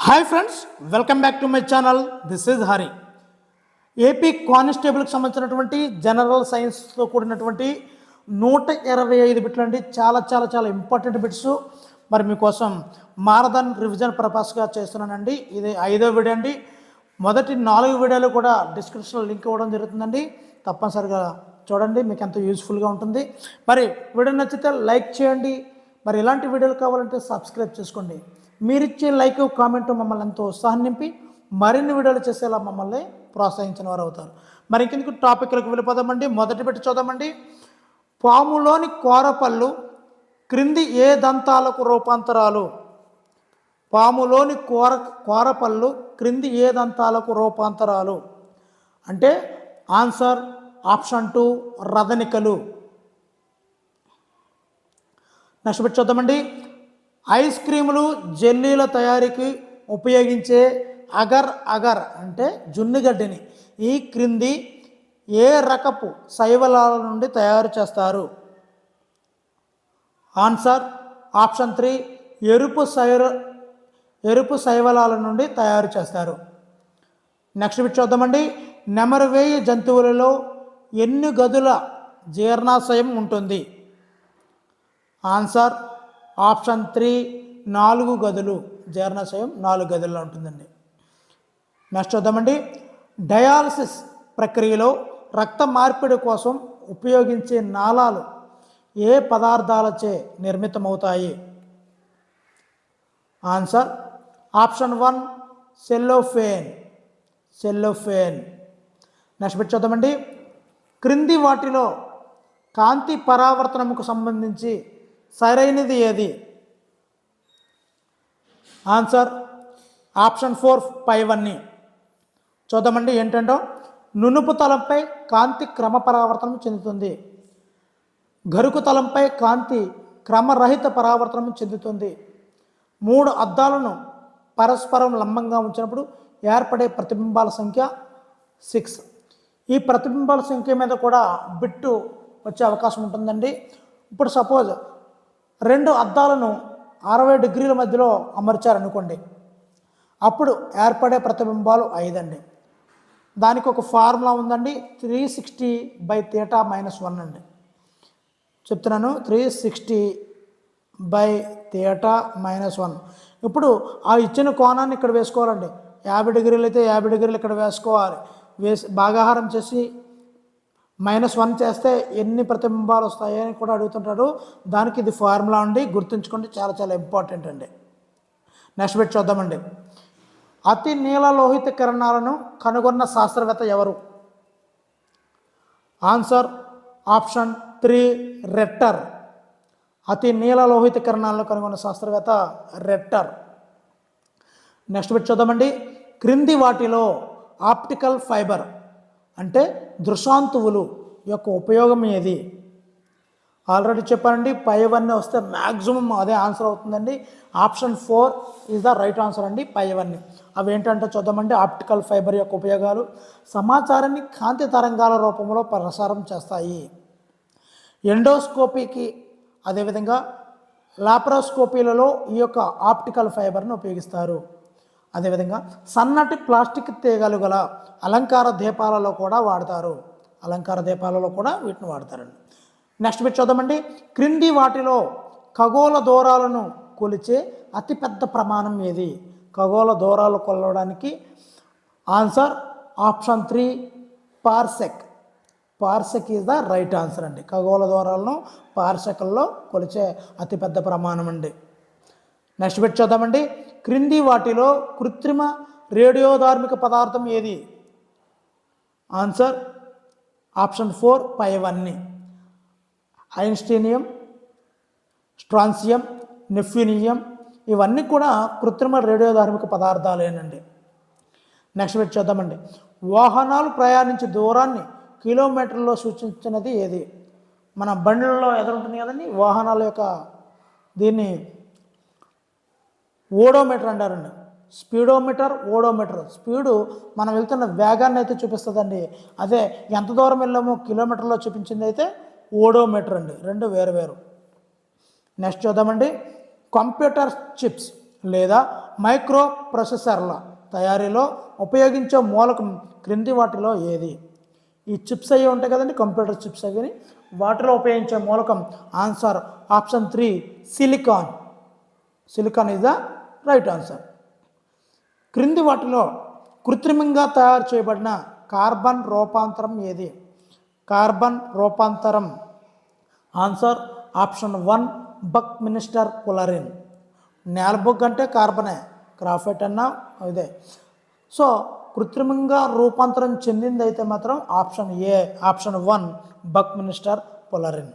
Hi friends, welcome back to my channel. This is Hari. AP కానిస్టేబుల్కి సంబంధించినటువంటి general సైన్స్తో కూడినటువంటి 125 బిట్లు అండి. చాలా చాలా చాలా ఇంపార్టెంట్ బిట్స్ మరి మీకోసం మారథాన్ రివిజన్ పర్పస్గా చేస్తున్నానండి. ఇది 5వ వీడియో అండి. మొదటి 4 వీడియోలు కూడా డిస్క్రిప్షన్లో లింక్ ఇవ్వడం జరుగుతుందండి. తప్పనిసరిగా చూడండి, మీకు ఎంతో యూస్ఫుల్గా ఉంటుంది. మరి వీడియో నచ్చితే లైక్ చేయండి. మరి ఇలాంటి వీడియోలు కావాలంటే సబ్స్క్రైబ్ చేసుకోండి. మీరిచ్చే లైక్ కామెంట్ మమ్మల్ని ఎంతో ఉత్సాహం నింపి మరిన్ని వీడియోలు చేసేలా మమ్మల్ని ప్రోత్సహించిన వారు అవుతారు. మరి ఇంకెందుకు టాపిక్లకు వెళ్ళిపోదామండి. మొదటి పెట్టి చూద్దామండి. పాములోని కోరపళ్ళు క్రింది ఏ దంతాలకు రూపాంతరాలు? పాములోని కోరపళ్ళు క్రింది ఏ దంతాలకు రూపాంతరాలు అంటే ఆన్సర్ ఆప్షన్ 2 రదనికలు. నెక్స్ట్ పెట్టి చూద్దామండి. ఐస్ క్రీములు జెల్లీల తయారీకి ఉపయోగించే అగర్ అగర్ అంటే జున్నుగడ్డిని ఈ క్రింది ఏ రకపు శైవలాల నుండి తయారు చేస్తారు? ఆన్సర్ ఆప్షన్ 3 ఎరుపు శైవలాల నుండి తయారు చేస్తారు. నెక్స్ట్ బిట్ చూద్దామండి. నెమరువేయి జంతువులలో ఎన్ని గదుల జీర్ణాశయం ఉంటుంది? ఆన్సర్ ఆప్షన్ 3 4 గదులు. జీర్ణాశయం 4 గదుల్లో ఉంటుందండి. నెక్స్ట్ చూద్దామండి. డయాలసిస్ ప్రక్రియలో రక్త మార్పిడి కోసం ఉపయోగించే నాళాలు ఏ పదార్థాలచే నిర్మితమవుతాయి? Answer option 1 cellophane. Next bit చూద్దామండి. క్రింది వాటిలో కాంతి పరావర్తనముకు సంబంధించి సరైనది ఏది? ఆన్సర్ ఆప్షన్ 4 పైవన్నీ. చూద్దామండి ఏంటంటో. నునుపు తలంపై కాంతి క్రమపరావర్తనం చెందుతుంది. గరుకు తలంపై కాంతి క్రమరహిత పరావర్తనం చెందుతుంది. 3 అద్దాలను పరస్పరం లంబంగా ఉంచినప్పుడు ఏర్పడే ప్రతిబింబాల సంఖ్య 6. ఈ ప్రతిబింబాల సంఖ్య మీద కూడా బిట్టు వచ్చే అవకాశం ఉంటుందండి. ఇప్పుడు సపోజ్ 2 అద్దాలను 60 డిగ్రీల మధ్యలో అమర్చారనుకోండి, అప్పుడు ఏర్పడే ప్రతిబింబాలు 5 అండి. దానికి ఒక ఫార్ములా ఉందండి, 360/θ-1 అండి. చెప్తున్నాను, 360/θ-1. ఇప్పుడు ఆ ఇచ్చిన కోణాన్ని ఇక్కడ వేసుకోవాలండి. 50 డిగ్రీలు అయితే 50 డిగ్రీలు ఇక్కడ వేసుకోవాలి. భాగాహారం చేసి -1 చేస్తే ఎన్ని ప్రతిబింబాలు వస్తాయి అని కూడా అడుగుతుంటాడు. దానికి ఇది ఫార్ములా అండి, గుర్తుంచుకోండి, చాలా చాలా ఇంపార్టెంట్ అండి. నెక్స్ట్ బిట్ చూద్దామండి. అతి నీలలోహిత కిరణాలను కనుగొన్న శాస్త్రవేత్త ఎవరు? Answer option 3 రెట్టర్. అతి నీలలోహిత కిరణాలను కనుగొన్న శాస్త్రవేత్త రెట్టర్. నెక్స్ట్ బిట్ చూద్దామండి. క్రింది వాటిలో ఆప్టికల్ ఫైబర్ అంటే దృశాంతువులు యొక్క ఉపయోగం ఏది? ఆల్రెడీ చెప్పానండి, పైవన్నీ వస్తే మ్యాక్సిమం అదే ఆన్సర్ అవుతుందండి. Option 4 is the right answer అండి. పైవన్నీ అవి ఏంటంటే చూద్దామండి. ఆప్టికల్ ఫైబర్ యొక్క ఉపయోగాలు సమాచారాన్ని కాంతి తరంగాల రూపంలో ప్రసారం చేస్తాయి. ఎండోస్కోపీకి అదేవిధంగా లాప్రోస్కోపీలలో ఈ యొక్క ఆప్టికల్ ఫైబర్ను ఉపయోగిస్తారు. అదేవిధంగా సన్నటి ప్లాస్టిక్ తీగలు గల అలంకార దీపాలలో కూడా వాడతారు. వీటిని వాడతారండి. నెక్స్ట్ బిట్ చూద్దామండి. క్రింది వాటిలో ఖగోళ దూరాలను కొలిచే అతిపెద్ద ప్రమాణం ఏది? ఖగోళ దూరాలు కొలవడానికి answer option 3 parsec is the right answer అండి. ఖగోళ దూరాలను పార్సెకల్లో కొలిచే అతిపెద్ద ప్రమాణం అండి. నెక్స్ట్ బిట్ చూద్దామండి. క్రింది వాటిలో కృత్రిమ రేడియోధార్మిక పదార్థం ఏది? ఆన్సర్ ఆప్షన్ 4 పైవన్నీ. ఐన్స్టీనియం, స్ట్రాన్సియం, నెఫ్యూనియం ఇవన్నీ కూడా కృత్రిమ రేడియోధార్మిక పదార్థాలేనండి. నెక్స్ట్ బిట్ చూద్దామండి. వాహనాలు ప్రయాణించే దూరాన్ని కిలోమీటర్లలో సూచించినది ఏది? మన బండ్లలో ఎదురుంటుంది కదండి వాహనాల యొక్క, దీన్ని ఓడోమీటర్ అంటారండి. ఓడోమీటర్ స్పీడు మనం వెళ్తున్న వేగాన్ని అయితే చూపిస్తుందండి. అదే ఎంత దూరం వెళ్ళామో కిలోమీటర్లో చూపించింది అయితే ఓడోమీటర్ అండి. 2 వేరు. నెక్స్ట్ చూద్దామండి. కంప్యూటర్ చిప్స్ లేదా మైక్రో ప్రాసెసర్ల తయారీలో ఉపయోగించే మూలకం క్రింది వాటిలో ఏది? ఈ చిప్స్ అవి ఉంటాయి కదండి, కంప్యూటర్ చిప్స్ అవి, వాటిలో ఉపయోగించే మూలకం answer option 3 silicon. Silicon is the right answer. క్రింది వాటిలో కృత్రిమంగా తయారు చేయబడిన కార్బన్ రూపాంతరం ఏది? కార్బన్ రూపాంతరం ఆన్సర్ ఆప్షన్ 1 బక్మిన్స్టర్ పులరిన్. నేలబొగ్గు అంటే కార్బనే, గ్రాఫైట్ అన్నా ఇదే. సో కృత్రిమంగా రూపాంతరం చెందింది అయితే మాత్రం ఆప్షన్ 1 బక్మిన్స్టర్ పులరిన్.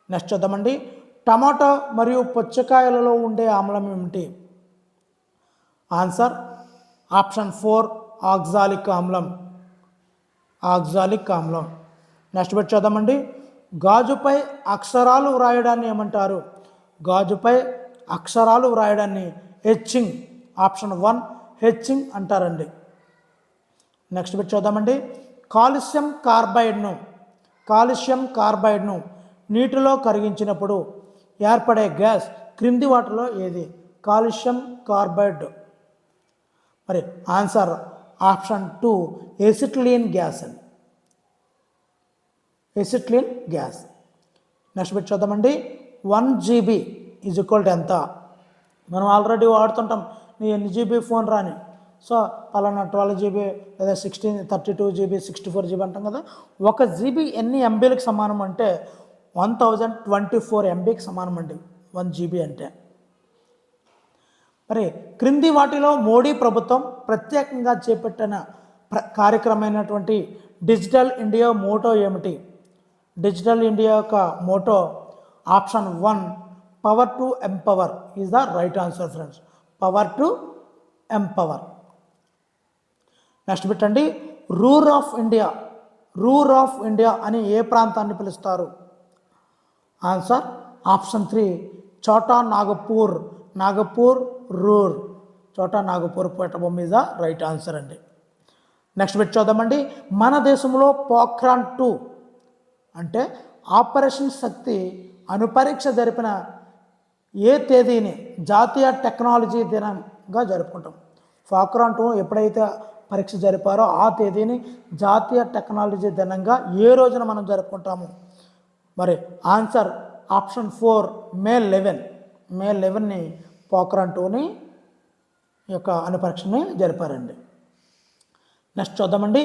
నెక్స్ట్ చూద్దామండి. టమాటో మరియు పుచ్చకాయలలో ఉండే ఆమ్లం ఏమిటి? ఆన్సర్ ఆప్షన్ 4 ఆక్సాలిక్ ఆమ్లం. ఆక్సాలిక్ ఆమ్లం. నెక్స్ట్ పెట్టి చూద్దామండి. గాజుపై అక్షరాలు వ్రాయడాన్ని ఏమంటారు? గాజుపై అక్షరాలు వ్రాయడాన్ని హెచ్చింగ్. ఆప్షన్ 1 హెచ్చింగ్ అంటారండి. నెక్స్ట్ పెట్టి చూద్దామండి. కాల్షియం కార్బైడ్ను నీటిలో కరిగించినప్పుడు ఏర్పడే గ్యాస్ క్రింది వాటిలో ఏది? Calcium carbide. మరి ఆన్సర్ ఆప్షన్ 2 ఎసిటిలీన్ గ్యాస్ అండి. Acetylene gas. నెక్స్ట్ పెట్టి చూద్దామండి. 1 GB ఈజ్ ఈక్వల్ టు ఎంత? మనం ఆల్రెడీ వాడుతుంటాం, నీ ఎన్ని GB ఫోన్ రాని. సో పలానా 12 GB లేదా 32 GB 64 GB అంటాం కదా. 1 GB ఎన్ని MBలకు సమానం అంటే 1024 MBకి సమానం అండి 1 GB అంటే. మరి క్రింది వాటిలో మోడీ ప్రభుత్వం ప్రత్యేకంగా చేపట్టిన కార్యక్రమమైనటువంటి డిజిటల్ ఇండియా మోటో ఏమిటి? డిజిటల్ ఇండియా యొక్క motto option 1 power to empower is the right answer friends. Power to empower. Next పెట్టండి. రూర్ ఆఫ్ ఇండియా అని ఏ ప్రాంతాన్ని పిలుస్తారు? ఆన్సర్ ఆప్షన్ 3 చోటా నాగపూర్ రూర్. చోటా నాగపూర్ పీఠభూమి ఈజ్ ద రైట్ ఆన్సర్ అండి. నెక్స్ట్ పెట్టి చూద్దామండి. మన దేశంలో పోఖ్రాన్ 2 అంటే ఆపరేషన్ శక్తి అణుపరీక్ష జరిపిన ఏ తేదీని జాతీయ టెక్నాలజీ దినంగా జరుపుకుంటాం? పోఖ్రాన్ 2 ఎప్పుడైతే పరీక్ష జరిపారో ఆ తేదీని జాతీయ టెక్నాలజీ దినంగా ఏ రోజున మనం జరుపుకుంటాము? మరి ఆన్సర్ ఆప్షన్ 4 మే 11ని పోఖ్రాన్ 2ని యొక్క అణుపరీక్షని జరిపారండి. నెక్స్ట్ చూద్దామండి.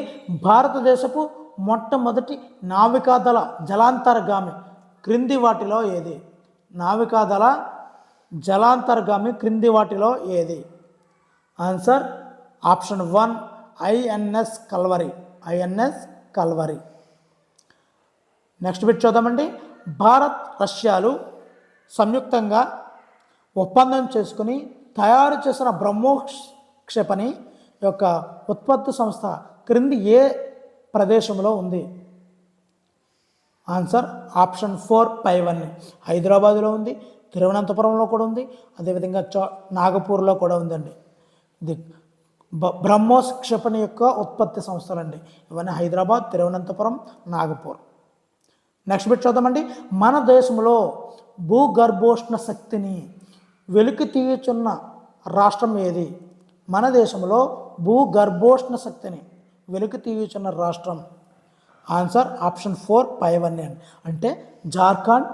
భారతదేశపు మొట్టమొదటి నావికాదళ జలాంతర్గామి క్రింది వాటిలో ఏది? నావికాదళ జలాంతర్గామి క్రింది వాటిలో ఏది? Answer option 1 INS Calvary. Next bit చూద్దామండి. భారత్ రష్యాలు సంయుక్తంగా ఒప్పందం చేసుకుని తయారు చేసిన బ్రహ్మోస్ క్షిపణి యొక్క ఉత్పత్తి సంస్థ క్రింది ఏ ప్రదేశంలో ఉంది? ఆన్సర్ ఆప్షన్ 4 పైవన్నీ. హైదరాబాదులో ఉంది, తిరువనంతపురంలో కూడా ఉంది, అదేవిధంగా నాగపూర్లో కూడా ఉందండి. ఇది బ్రహ్మోస్ క్షిపణి యొక్క ఉత్పత్తి సంస్థలండి ఇవన్నీ. హైదరాబాద్, తిరువనంతపురం, నాగపూర్. నెక్స్ట్ బిట్ చూద్దామండి. మన దేశంలో భూగర్భోష్ణ శక్తిని వెలికి తీయుచున్న రాష్ట్రం ఏది? మన దేశంలో భూగర్భోష్ణ శక్తిని వెలికి తీయుచున్న రాష్ట్రం ఆన్సర్ ఆప్షన్ 4 పైవన్నీ అండి. అంటే జార్ఖండ్,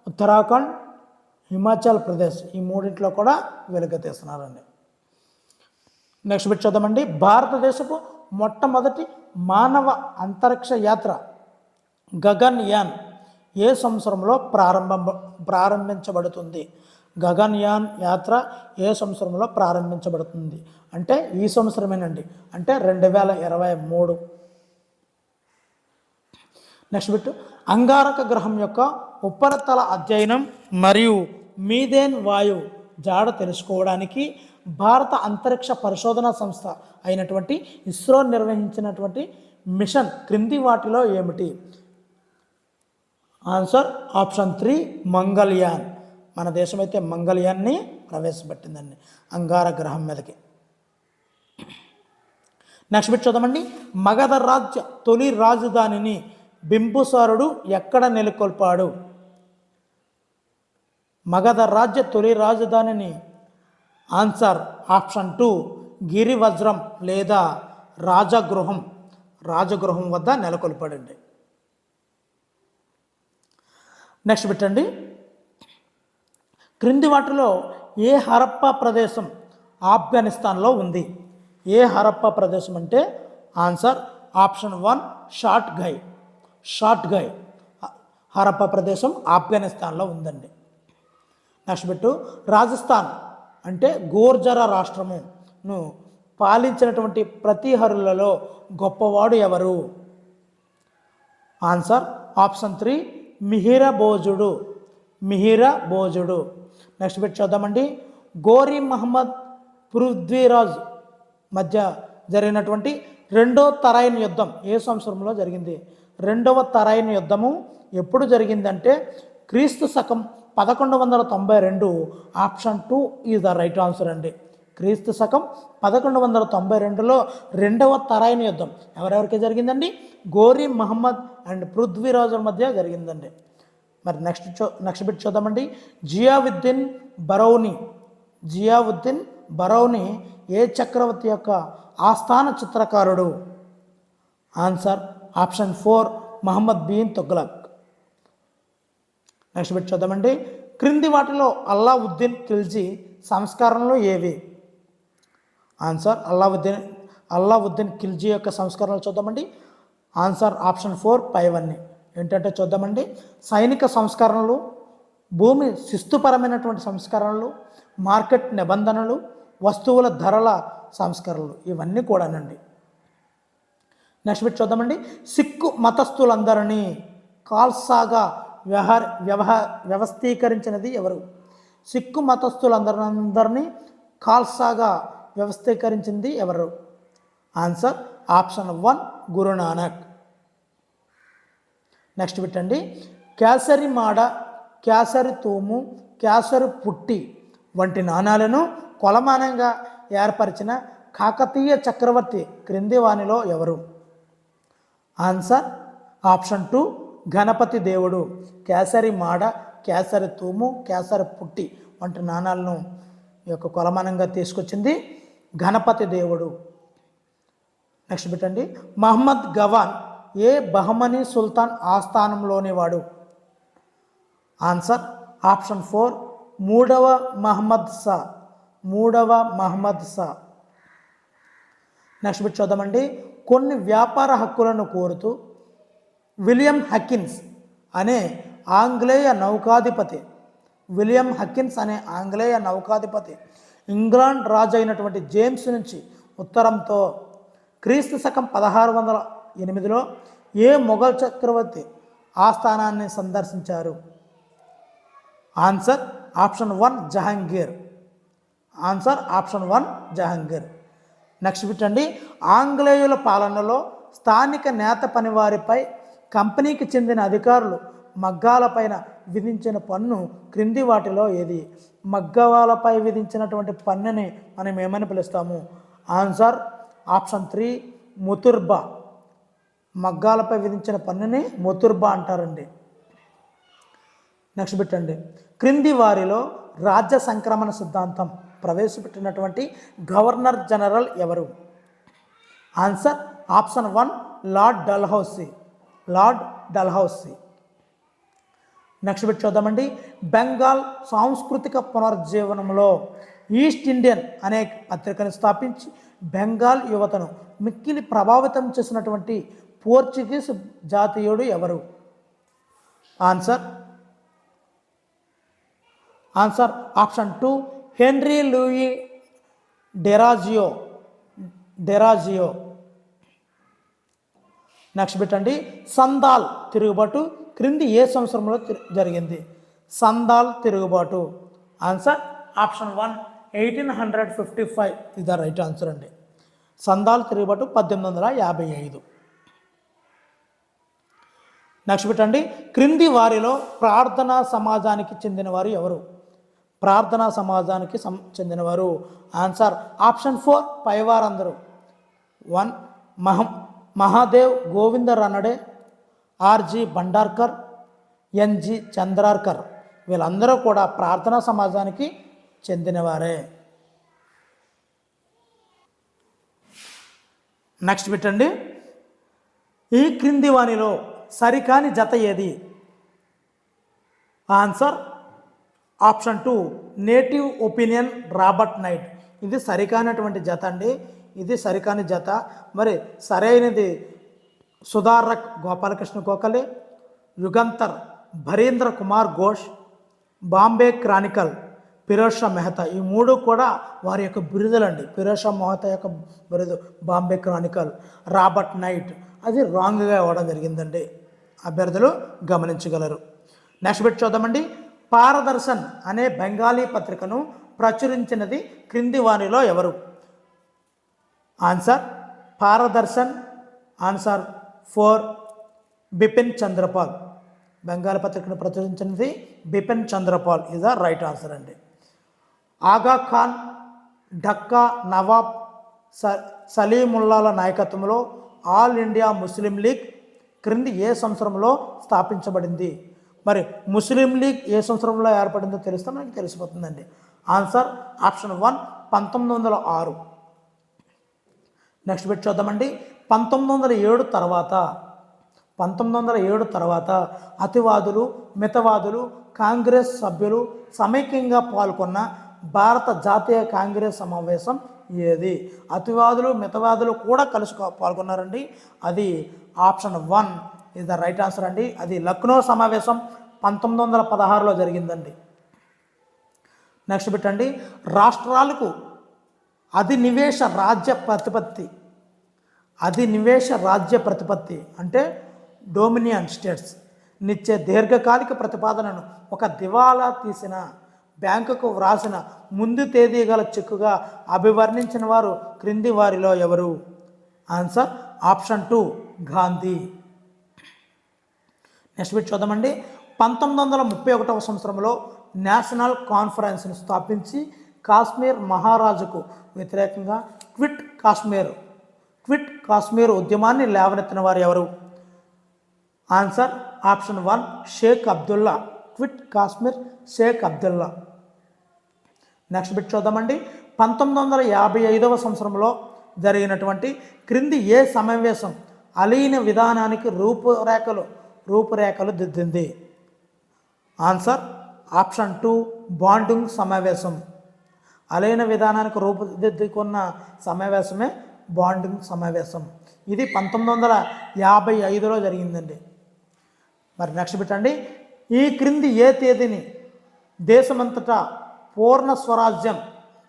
ఉత్తరాఖండ్, హిమాచల్ ప్రదేశ్ ఈ మూడింటిలో కూడా వెలుగు తీస్తున్నారండి. నెక్స్ట్ బిట్ చూద్దామండి. భారతదేశపు మొట్టమొదటి మానవ అంతరిక్ష యాత్ర గగన్యాన్ ఏ సంవత్సరంలో ప్రారంభించబడుతుంది? గగన్యాన్ యాత్ర ఏ సంవత్సరంలో ప్రారంభించబడుతుంది అంటే ఈ సంవత్సరమేనండి, అంటే 2023. Next bit. అంగారక గ్రహం యొక్క ఉపరితల అధ్యయనం మరియు మీథేన్ వాయువు జాడ తెలుసుకోవడానికి భారత అంతరిక్ష పరిశోధన సంస్థ అయినటువంటి ఇస్రో నిర్వహించినటువంటి మిషన్ క్రింది వాటిలో ఏమిటి? Answer option 3 Mangalyaan. మన దేశం అయితే మంగళయాన్ని ప్రవేశపెట్టిందండి అంగార గ్రహం మీదకి. నెక్స్ట్ బిట్ చూద్దామండి. మగధ రాజ్య తొలి రాజధానిని బింబిసారుడు ఎక్కడ నెలకొల్పాడు? మగధ రాజ్య తొలి రాజధానిని ఆన్సర్ ఆప్షన్ 2 గిరివజ్రం లేదా రాజగృహం. రాజగృహం వద్ద నెలకొల్పడండి. నెక్స్ట్ పెట్టండి, క్రింది వాటిలో ఏ హరప్పా ప్రదేశం ఆఫ్ఘనిస్తాన్లో ఉంది? ఏ హరప్పా ప్రదేశం అంటే ఆన్సర్ ఆప్షన్ 1 షాట్గై. షాట్గై హరప్పా ప్రదేశం ఆఫ్ఘనిస్తాన్లో ఉందండి. నెక్స్ట్ పెట్టు, రాజస్థాన్ అంటే గోర్జర రాష్ట్రమును పాలించినటువంటి ప్రతిహరులలో గొప్పవాడు ఎవరు? ఆన్సర్ ఆప్షన్ 3 మిహిరా భోజుడు. మిహిరా భోజుడు. నెక్స్ట్ పెట్టి చూద్దామండి, గోరీ మహమ్మద్ పృథ్వీరాజ్ మధ్య జరిగినటువంటి రెండవ తరైన్ యుద్ధం ఏ సంవత్సరంలో జరిగింది? రెండవ తరైన్ యుద్ధము ఎప్పుడు జరిగిందంటే క్రీస్తు శకం 1192. Option 2 is the right answer అండి. క్రీస్తు శకం 1192లో రెండవ తరైన్ యుద్ధం ఎవరెవరికి జరిగిందండి? గోరీ మహమ్మద్ అండ్ పృథ్వీరాజుల మధ్య జరిగిందండి. మరి నెక్స్ట్ బిట్ చూద్దామండి, జియావుద్దీన్ బరౌని. జియావుద్దీన్ బరౌని ఏ చక్రవర్తి యొక్క ఆస్థాన చిత్రకారుడు? Answer option 4 Muhammad bin Tughlaq. Next bit చూద్దామండి, క్రింది వాటిలో అల్లావుద్దీన్ ఖిల్జీ సంస్కరణలు ఏవి? ఆన్సర్ అల్లావుద్దీన్ ఖిల్జీ యొక్క సంస్కరణలు చూద్దామండి. ఆన్సర్ ఆప్షన్ 4 పైవన్నీ. ఏంటంటే చూద్దామండి, సైనిక సంస్కరణలు, భూమి శిస్తుపరమైనటువంటి సంస్కరణలు, మార్కెట్ నిబంధనలు, వస్తువుల ధరల సంస్కరణలు, ఇవన్నీ కూడానండి. నెక్స్ట్ బిట్ చూద్దామండి, సిక్కు మతస్థులందరినీ ఖాల్సాగా వ్యవస్థీకరించినది ఎవరు? సిక్కు మతస్థులందరినీ ఖాల్సాగా వ్యవస్థీకరించింది ఎవరు? Answer option 1 Guru Nanak. నెక్స్ట్ పెట్టండి, కేసరి మాడ, కేసరి తూము, కేసరి పుట్టి వంటి నాణాలను కొలమానంగా ఏర్పరిచిన కాకతీయ చక్రవర్తి క్రింది వానిలో ఎవరు? ఆన్సర్ ఆప్షన్ 2 గణపతి దేవుడు. కేసరి మాడ, కేసరి తూము, కేసరి పుట్టి వంటి నాణాలను ఈ యొక్క కొలమానంగా తీసుకొచ్చింది గణపతి దేవుడు. నెక్స్ట్ పెట్టండి, మహమ్మద్ గవాన్ ఏ బహమనీ సుల్తాన్ ఆస్థానంలోని వాడు? ఆన్సర్ ఆప్షన్ 4 మూడవ మహమ్మద్ షా. మూడవ మహమ్మద్ షా. నెక్స్ట్ బిట్ చూద్దామండి, కొన్ని వ్యాపార హక్కులను కోరుతూ విలియం హకిన్స్ అనే ఆంగ్లేయ నౌకాధిపతి ఇంగ్లాండ్ రాజు అయినటువంటి జేమ్స్ నుంచి ఉత్తరంతో క్రీస్తు శకం 1608లో ఏ మొఘల్ చక్రవర్తి ఆస్థానాన్ని సందర్శించారు? Answer option 1 Jahangir. Answer option 1 Jahangir. Next పెట్టండి, ఆంగ్లేయుల పాలనలో స్థానిక నేత పనివారిపై కంపెనీకి చెందిన అధికారులు మగ్గాలపైన విధించిన పన్ను క్రింది వాటిలో ఏది? మగ్గాలపై విధించినటువంటి పన్నుని మనం ఏమని పిలుస్తాము? Answer option 3 ముతుర్బా. మగ్గాలపై విధించిన పన్నుని ముతుర్బా అంటారండి. నెక్స్ట్ పెట్టండి, క్రింది వారిలో రాజ్య సంక్రమణ సిద్ధాంతం ప్రవేశపెట్టినటువంటి గవర్నర్ జనరల్ ఎవరు? Answer option 1 lord Dalhousie. Lord Dalhousie. Next bit చూద్దామండి, బెంగాల్ సాంస్కృతిక పునరుజ్జీవనంలో ఈస్ట్ ఇండియన్ అనే పత్రికను స్థాపించి బెంగాల్ యువతను మిక్కిలి ప్రభావితం చేసినటువంటి పోర్చుగీస్ జాతీయుడు ఎవరు? Answer option 2 Henry Louis Derozio. Next పెట్టండి, సందాల్ తిరుగుబాటు క్రింది ఏ సంవత్సరంలో జరిగింది? సందాల్ తిరుగుబాటు. ఆన్సర్ ఆప్షన్ 1 1855 ఇది రైట్ ఆన్సర్ అండి. సందాల్ తిరుగుబాటు 1855. నెక్స్ట్ పెట్టండి, క్రింది వారిలో ప్రార్థనా సమాజానికి చెందినవారు ఎవరు? ప్రార్థనా సమాజానికి చెందినవారు. ఆన్సర్ ఆప్షన్ 4 పైవారందరూ. 1 మహాదేవ్ గోవింద రనడే, ఆర్జి భండార్కర్, ఎన్జి చంద్రార్కర్ వీళ్ళందరూ కూడా ప్రార్థనా సమాజానికి చెందినవారే. నెక్స్ట్ పెట్టండి, ఈ క్రింది వానిలో సరికాని జత ఏది? Answer option 2 native opinion Robert night. ఇది సరికానటువంటి జత అండి, ఇది సరికాని జత. మరి సరైనది సుధారక్ గోపాలకృష్ణ గోఖలే, యుగంతర్ భరీంద్ర కుమార్ ఘోష్, బాంబే క్రానికల్ ఫిరోజ్ షా మెహతా. ఈ మూడు కూడా వారి యొక్క బిరుదులండి. ఫిరోజ్ షా మెహతా యొక్క బిరుదు బాంబే క్రానికల్, రాబర్ట్ నైట్ అది రాంగ్గా ఇవ్వడం జరిగిందండి. అభ్యర్థులు గమనించగలరు. నెక్స్ట్ బిట్ చూద్దామండి. పారదర్శన్ అనే బెంగాలీ పత్రికను ప్రచురించినది క్రింది వారిలో ఎవరు? ఆన్సర్ పారదర్శన్. ఆన్సర్ 4 బిపిన్ చంద్రపాల్. బెంగాలీ పత్రికను ప్రచురించినది Bipin Chandrapal is the right answer అండి. ఆగా ఖాన్, ఢక్కా నవాబ్ సలీముల్లాల నాయకత్వంలో ఆల్ ఇండియా ముస్లిం లీగ్ క్రింది ఏ సంవత్సరంలో స్థాపించబడింది? మరి ముస్లిం లీగ్ ఏ సంవత్సరంలో ఏర్పడిందో తెలిస్తే మనకి తెలిసిపోతుందండి. Answer option 1 1906. నెక్స్ట్ బిట్ చూద్దామండి. 1907 తర్వాత అతివాదులు మితవాదులు కాంగ్రెస్ సభ్యులు సమైక్యంగా పాల్గొన్న భారత జాతీయ కాంగ్రెస్ సమావేశం ఏది? అతివాదులు మితవాదులు కూడా కలిసి పాల్గొన్నారండి. అది option 1 is the right answer అండి. అది లక్నో సమావేశం 1916లో జరిగిందండి. నెక్స్ట్ పెట్టండి. రాష్ట్రాలకు అధినివేశ రాజ్య ప్రతిపత్తి అంటే డొమినియన్ స్టేట్స్ నిచ్చే దీర్ఘకాలిక ప్రతిపాదనను ఒక దివాలా తీసిన బ్యాంకుకు వ్రాసిన ముందు తేదీ గల చెక్కుగా అభివర్ణించిన వారు క్రింది వారిలో ఎవరు? Answer option 2 Gandhi. Next bit చూద్దామండి. 1931 సంవత్సరంలో నేషనల్ కాన్ఫరెన్స్ను స్థాపించి కాశ్మీర్ మహారాజుకు వ్యతిరేకంగా క్విట్ కాశ్మీర్ ఉద్యమాన్ని లేవనెత్తిన వారు ఎవరు? Answer option 1 Sheikh Abdullah. Quit Kashmir Sheikh Abdullah. Next bit చూద్దామండి. 1955 సంవత్సరంలో జరిగినటువంటి క్రింది ఏ సమావేశం అలీన విధానానికి రూపురేఖలు దిద్దింది? ఆన్సర్ ఆప్షన్ 2 బాండింగ్ సమావేశం. అలీన విధానానికి రూపుదిద్దుకున్న సమావేశమే బాండింగ్ సమావేశం. ఇది 1955లో జరిగిందండి. మరి నెక్స్ట్ పెట్టండి. ఈ క్రింది ఏ తేదీని దేశమంతటా పూర్ణ స్వరాజ్యం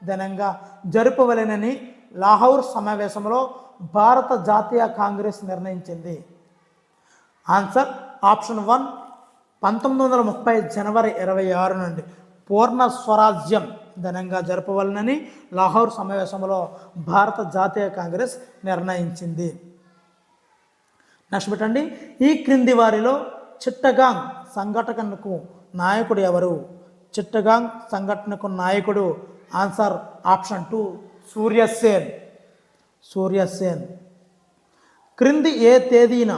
దినంగా జరుపవలెనని లాహౌర్ సమావేశంలో భారత జాతీయ కాంగ్రెస్ నిర్ణయించింది? ఆన్సర్ ఆప్షన్ 1 1930 జనవరి 26 నుండి పూర్ణ స్వరాజ్యం దినంగా జరపవలనని లాహౌర్ సమావేశంలో భారత జాతీయ కాంగ్రెస్ నిర్ణయించింది. నెక్స్ట్ పెట్టండి. ఈ క్రింది వారిలో చిట్టగాంగ్ సంఘటనకు నాయకుడు ఎవరు? చిట్టగాంగ్ సంఘటనకు నాయకుడు ఆన్సర్ ఆప్షన్ 2 సూర్యసేన్. క్రింది ఏ తేదీన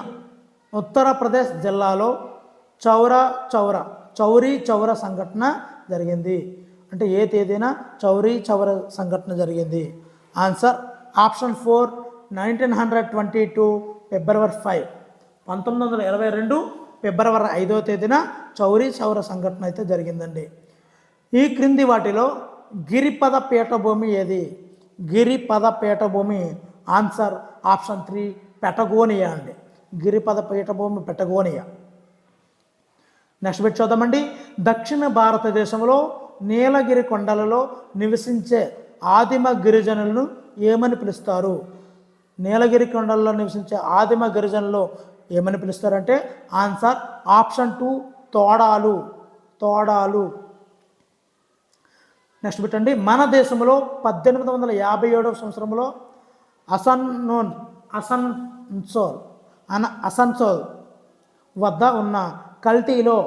ఉత్తరప్రదేశ్ జిల్లాలో చౌరీ చౌరా సంఘటన జరిగింది? అంటే ఏ తేదీన చౌరీ చౌరా సంఘటన జరిగింది? ఆన్సర్ ఆప్షన్ 4 1922 ఫిబ్రవరి 5. 1922 ఫిబ్రవరి 5వ తేదీన చౌరీ చౌరా సంఘటన అయితే జరిగిందండి. ఈ క్రింది వాటిలో గిరిపద పీఠభూమి ఏది? గిరిపద పీఠభూమి ఆన్సర్ ఆప్షన్ 3 పెటగోనియా అండి. గిరిపద పీఠభూమి పెటగోనియా. నెక్స్ట్ బిట్ చూద్దామండి. దక్షిణ భారతదేశంలో నీలగిరి కొండలలో నివసించే ఆదిమ గిరిజనులను ఏమని పిలుస్తారు? నీలగిరి కొండలలో నివసించే ఆదిమ గిరిజనులు ఏమని పిలుస్తారంటే ఆన్సర్ ఆప్షన్ 2 తోడాలు. నెక్స్ట్ పెట్టండి. మన దేశంలో 1857 సంవత్సరంలో అసన్సోల్ వద్ద ఉన్న కల్తీలో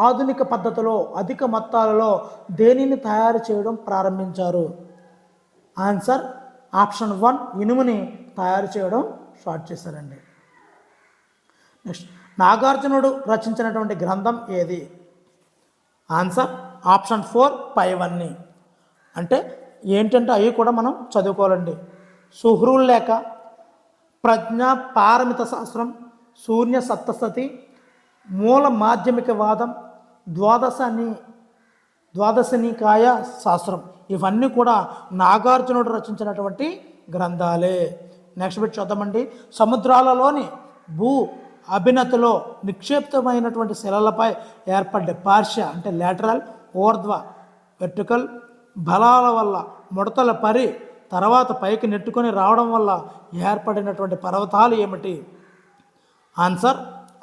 ఆధునిక పద్ధతిలో అధిక మొత్తాలలో దేనిని తయారు చేయడం ప్రారంభించారు? ఆన్సర్ ఆప్షన్ 1 ఇనుముని తయారు చేయడం స్టార్ట్ చేశారండి. నెక్స్ట్ నాగార్జునుడు రచించినటువంటి గ్రంథం ఏది? ఆన్సర్ ఆప్షన్ 4 పైవన్నీ. అంటే ఏంటంటే అవి కూడా మనం చదువుకోవాలండి. సుహృల్ లేఖ, ప్రజ్ఞా పారమిత శాస్త్రం, శూన్య సప్తసతి, మూల మాధ్యమిక వాదం, ద్వాదశనికాయ శాస్త్రం, ఇవన్నీ కూడా నాగార్జునుడు రచించినటువంటి గ్రంథాలే. నెక్స్ట్ బిట్ చూద్దామండి. సముద్రాలలోని భూ అభినతిలో నిక్షిప్తమైనటువంటి శిలలపై ఏర్పడ్డే పార్శ్వ అంటే లాటరల్, ఊర్ధ్వ వెర్టికల్ బలాల వల్ల ముడతల పరి తర్వాత పైకి నెట్టుకొని రావడం వల్ల ఏర్పడినటువంటి పర్వతాలు ఏమిటి? ఆన్సర్